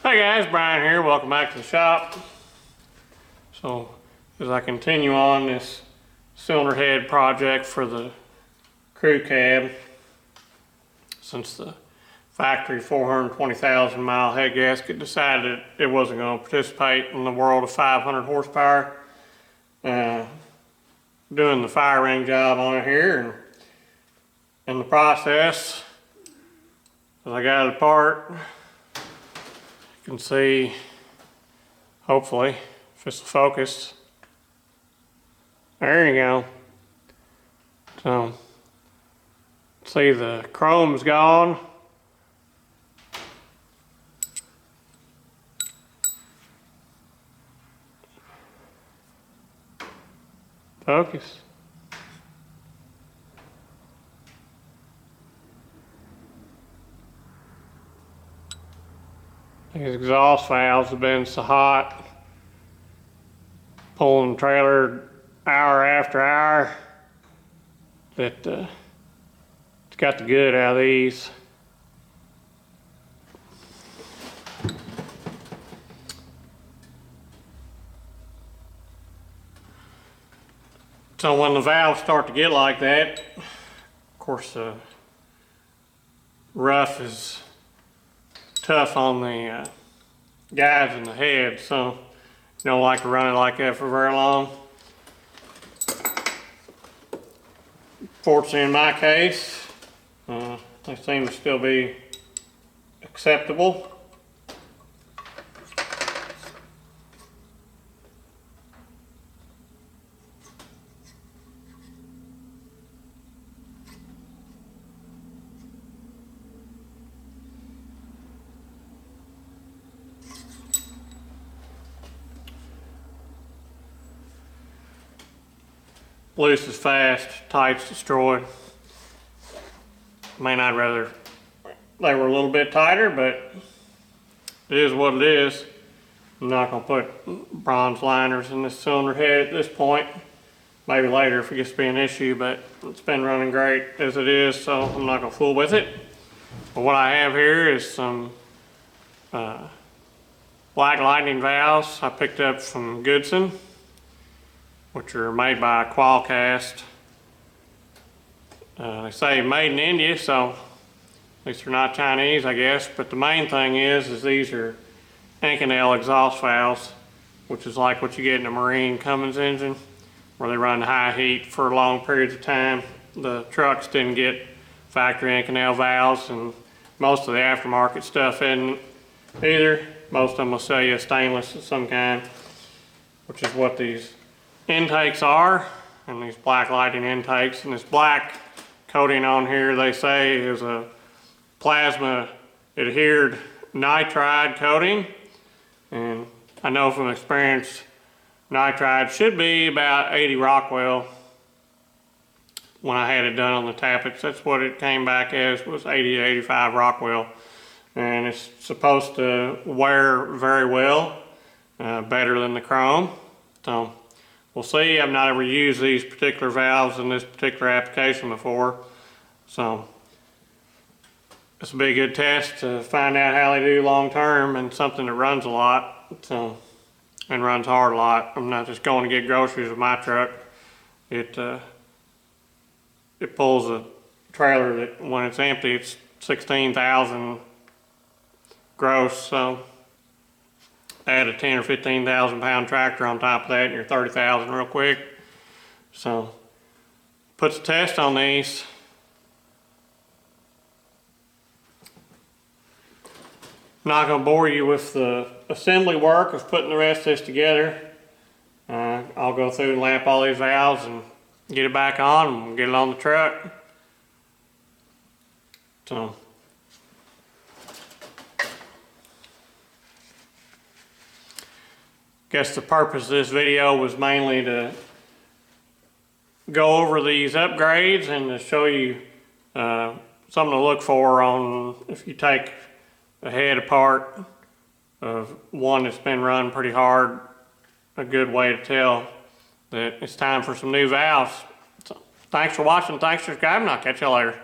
Hey guys, Brian here. Welcome back to the shop. So, as I continue on this cylinder head project for the crew cab, since the factory 420,000 mile head gasket decided it wasn't going to participate in the world of 500 horsepower, doing the fire ring job on it here, and in the process, as I got it apart, you can see, hopefully, if it's focused. There you go. So, see the chrome's gone. Focus. These exhaust valves have been so hot, pulling the trailer hour after hour, that it's got the good out of these. So when the valves start to get like that, of course the rough is tough on the guides in the head, so you don't like to run it like that for very long. Fortunately in my case, they seem to still be acceptable. Loose is fast, tight's destroyed. I'd rather they were a little bit tighter, but it is what it is. I'm not going to put bronze liners in this cylinder head at this point. Maybe later if it gets to be an issue, but it's been running great as it is, so I'm not going to fool with it. But what I have here is some black lightning valves I picked up from Goodson, which are made by Qualcast. They say made in India, so at least they're not Chinese, I guess. But the main thing is these are Inconel exhaust valves, which is like what you get in a marine Cummins engine, where they run high heat for long periods of time. The trucks didn't get factory Inconel valves, and most of the aftermarket stuff isn't either. Most of them will sell you a stainless of some kind, which is what these intakes are, and these black lighting intakes. And this black coating on here, they say, is a plasma adhered nitride coating, and I know from experience nitride should be about 80 Rockwell. When I had it done on the tappets, that's what it came back as, was 80 to 85 Rockwell, and it's supposed to wear very well, better than the chrome. So we'll see. I've not ever used these particular valves in this particular application before, so this will be a good test to find out how they do long term, and something that runs a lot, so, and runs hard a lot. I'm not just going to get groceries with my truck. It pulls a trailer that when it's empty, it's 16,000 gross, so add a 10 or 15,000 pound tractor on top of that and you're 30,000 real quick. So puts a test on these. I'm not going to bore you with the assembly work of putting the rest of this together. I'll go through and lap all these valves and get it back on and get it on the truck. So guess the purpose of this video was mainly to go over these upgrades and to show you something to look for on if you take a head apart of one that's been run pretty hard. A good way to tell that it's time for some new valves. So, thanks for watching, thanks for subscribing, I'll catch you later.